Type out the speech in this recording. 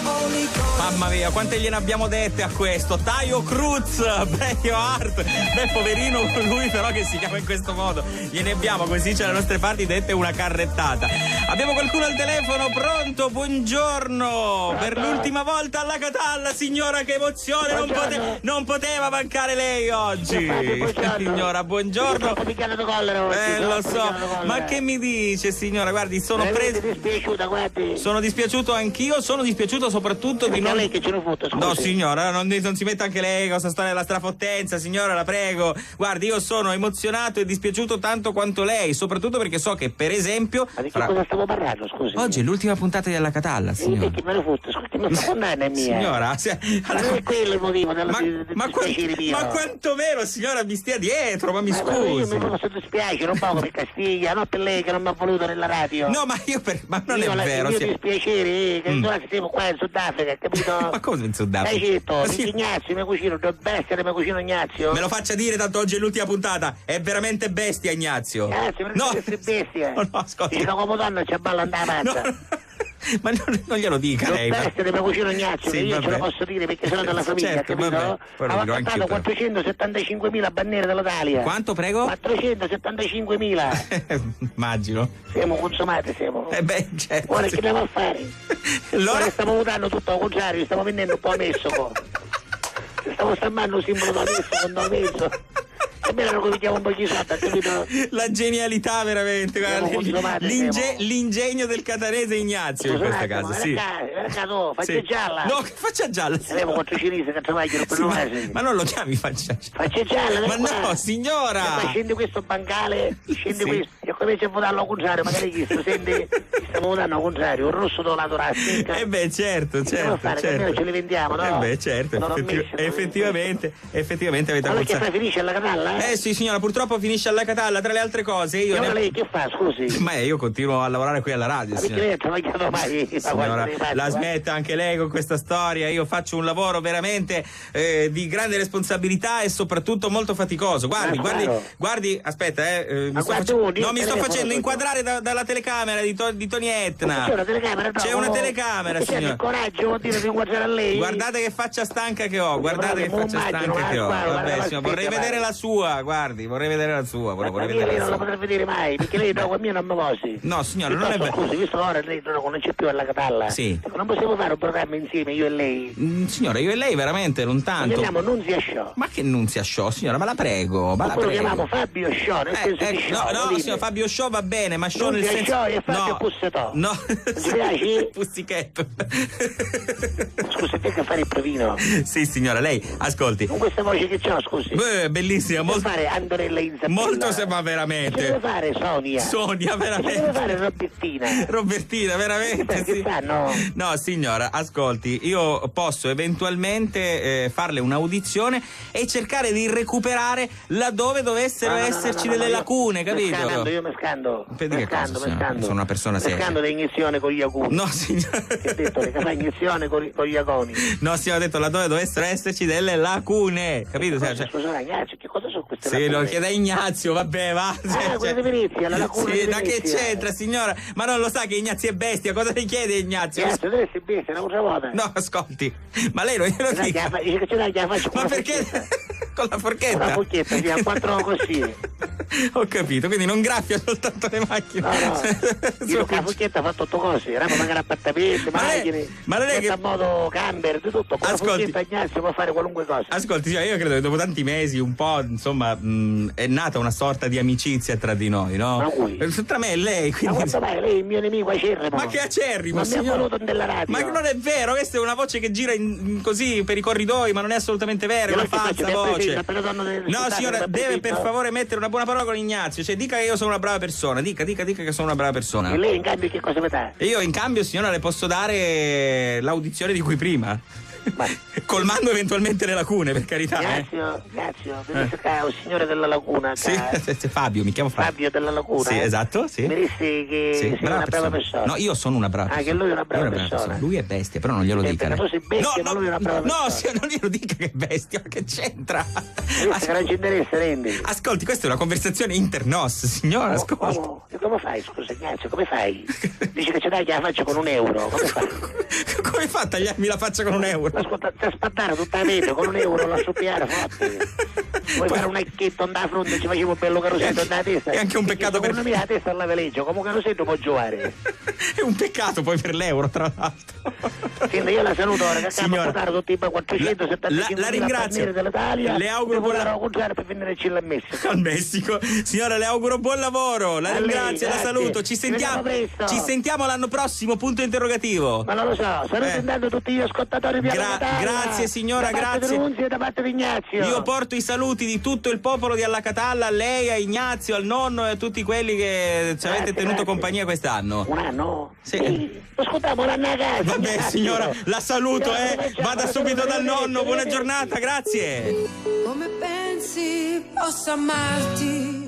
Mamma mia, quante gliene abbiamo dette a questo? Taio Cruz, Braveheart. Beh, poverino lui però che si chiama in questo modo. Gliene abbiamo, come si dice alle nostre parti, dette una carrettata. Abbiamo qualcuno al telefono, pronto? Buongiorno. Per l'ultima volta alla Catalla, signora, che emozione. Non poteva mancare lei oggi. Signora, buongiorno. Lo so. Ma che mi dice, signora? Guardi, sono dispiaciuto anch'io, sono dispiaciuto soprattutto di non... lei che ce lo fotte, scusi. No, signora, non si metta anche lei con questa storia della strafottenza, signora, la prego. Guardi, io sono emozionato e dispiaciuto tanto quanto lei, soprattutto perché so che, per esempio... Ma di che cosa stavo parlando, scusi? Oggi è l'ultima puntata della Catalla, signora. Perché me lo fotte, scusi, ma sta condanna è mia. Signora, ma non è quello il motivo della dispiacere mio. Ma quanto vero, signora, mi stia dietro, ma mi scusi. Io mi dispiace, non poco per Castiglia, non per lei che non mi ha voluto nella radio. No, ma non è vero. Il mio dispiacere che noi siamo qua in Sudafrica, capito? Ma cosa in Sudafrica? Certo, Ignazio, mio cugino, dovrebbe essere mio cugino Ignazio. Me lo faccia dire, tanto oggi è l'ultima puntata. È veramente bestia, Ignazio. Grazie, no, essere bestia. No, ascolti. Dice come donna c'è balla andare avanti. Ma non glielo dica lei. Dovrebbe essere mio cugino Ignazio, sì, che io vabbè. ce lo posso dire perché sono della famiglia, certo, capito? Ha portato 475.000 bandiere dell'Italia. Quanto, prego? 475.000. Immagino. Siamo consumati, siamo. Certo. Ora che andiamo a fare? Allora Ora stiamo votando tutto al contrario, stiamo vendendo un po' messo. Stiamo stampando un simbolo da messo, non messo. Almeno lo cominciamo un po' di sotto, capito? La genialità veramente, guarda, l'ingegno del catanese Ignazio in questo caso, sì. Faccia gialla. No, che faccia gialla? Abbiamo 4 cinesi che travagliano per noi. Ma non lo chiami faccia gialla? Faccia gialla, ma no, signora! Ma scende questo bancale, scende questo, e comincia a votarlo al contrario, magari chi sente stiamo votando al contrario, un rosso do lato rassica. Certo. Almeno ce li vendiamo, no? Certo, effettivamente avete allora che finisce alla Catalla? Sì, signora, purtroppo finisce alla Catalla, tra le altre cose. Lei che fa, scusi? Ma io continuo a lavorare qui alla radio, perché lei ha travagliato mai? Signora, la smetta anche lei con questa storia. Io faccio un lavoro veramente di grande responsabilità e soprattutto molto faticoso. Guardi, aspetta, mi sto facendo inquadrare dalla telecamera di Tony Etna. C'è una telecamera? No, c'è una telecamera, signora. C'è coraggio, vuol dire di inquadrare a lei? Guardate che faccia stanca che ho, vabbè, signora, vorrei vedere la sua. Guardi, vorrei vedere la sua. Lei non la potrà vedere mai, perché lei dopo a me non mi cosi. No, signora, non è vero. Scusi, visto ora lei non c'è più alla Catalla. Sì. Non possiamo fare un programma insieme, io e lei. Signora, io e lei veramente non tanto. Lo chiamiamo Nunzia Show. Ma che Nunzia Show, signora? Ma la prego, Lo chiamiamo Fabio Show, nel senso di show. No, signora, Fabio Show va bene, ma show nel senso... Show e Fabio Pussetò. No. Ti piace? Pussichetto. Scusi, te che fare il provino? Sì, signora, lei, ascolti. Con questa voce che c'ho, scusi. Bellissima, molto... fare Andorella Isabella. Molto ma veramente. Che deve fare Sonia, veramente. Che deve fare Robertina, veramente. Sì. No, signora, ascolti, io posso eventualmente farle un'audizione e cercare di recuperare laddove dovessero esserci delle lacune, capito? Io mi scando. Sono una persona seria. Scando le iniezioni con gli acuni. No, signora. Che ha detto? Che fa iniezione con gli aconi. No, signora, ho detto laddove dovessero esserci delle lacune, capito? Scusa, ragazzi, che cosa sono queste lacune? Sì, lo chiede Ignazio, vabbè, va. Quella di Venezia, la lacuna di Venezia. Ma che c'entra, signora? Ma non lo sa che Ignazio è bestia? Cosa le chiede Ignazio? Ignazio, deve essere bestia, una volta. No, ascolti, ma lei non glielo dica. Ma perché? Con la forchetta? Con la forchetta, sì, a 4 così. Ho capito, quindi non graffia soltanto le macchine. No. Io con la forchetta fa tutto cose, ramo magari appartamenti, macchine. Ma non è che... a modo camper, di tutto. Con la forchetta Ignazio può fare qualunque cosa. Ascolti, io credo che dopo tanti mesi un po', insomma, è nata una sorta di amicizia tra di noi, no? Ma cui? Tra me e lei, quindi... Ma quanto mai? Lei è il mio nemico acerrimo. Ma che acerrimo, ma signora? Ma mi ha voluto della radio. Ma non è vero, questa è una voce che gira così per i corridoi, ma non è assolutamente vero, è una falsa voce. No, signora, deve per favore mettere una buona parola con Ignazio, cioè dica che io sono una brava persona, dica che sono una brava persona. E lei in cambio che cosa mi dà? E io in cambio, signora, le posso dare l'audizione di cui prima. Colmando eventualmente le lacune, per carità. Grazie, il signore della laguna. Sì, Fabio, mi chiamo Fabio della laguna. Sì, esatto, sì. Mi disse che sei una brava persona. No, io sono una brava persona. Che lui è una brava persona. Lui è bestia, però non glielo dica. Tu sei bestia, ma lui è una brava persona. No, non glielo dica che è bestia, che c'entra? Che non ci interessa, rendi. Ascolti, questa è una conversazione internos, signora, ascolti. Come fai, scusa, Ignazio, come fai? Dici che ci dai la faccia con €1, come fai? Come fa a tagliarmi la faccia con €1? Ascolta, ti spattare tutta la vita con €1 la soppiare forte. Vuoi fare un ecchetto da fronte, ci facevo un bello carosetto da testa. È anche un peccato per me. La testa alla veleggio, come carosetto può giocare. È un peccato poi per l'euro, tra l'altro. Senti, io la saluto ora, che stiamo a Signora, votare tutti i 475 la ringrazio. dell'Italia. Le auguro buon lavoro per venire al Messico. Al Messico. Signora, le auguro buon lavoro. La ringrazio, la saluto. Ci sentiamo l'anno prossimo, punto interrogativo. Ma non lo so, saluto intanto tutti gli ascoltatori di Grazie signora, grazie. Da parte di Ignazio. Io porto i saluti di tutto il popolo di Alla Catalla a lei, a Ignazio, al nonno e a tutti quelli che ci avete tenuto compagnia quest'anno. Un anno? Sì. Ascoltiamo l'anno a casa. Vabbè signora, la saluto, vada subito dal nonno, buona giornata, grazie. Come pensi possa amarti?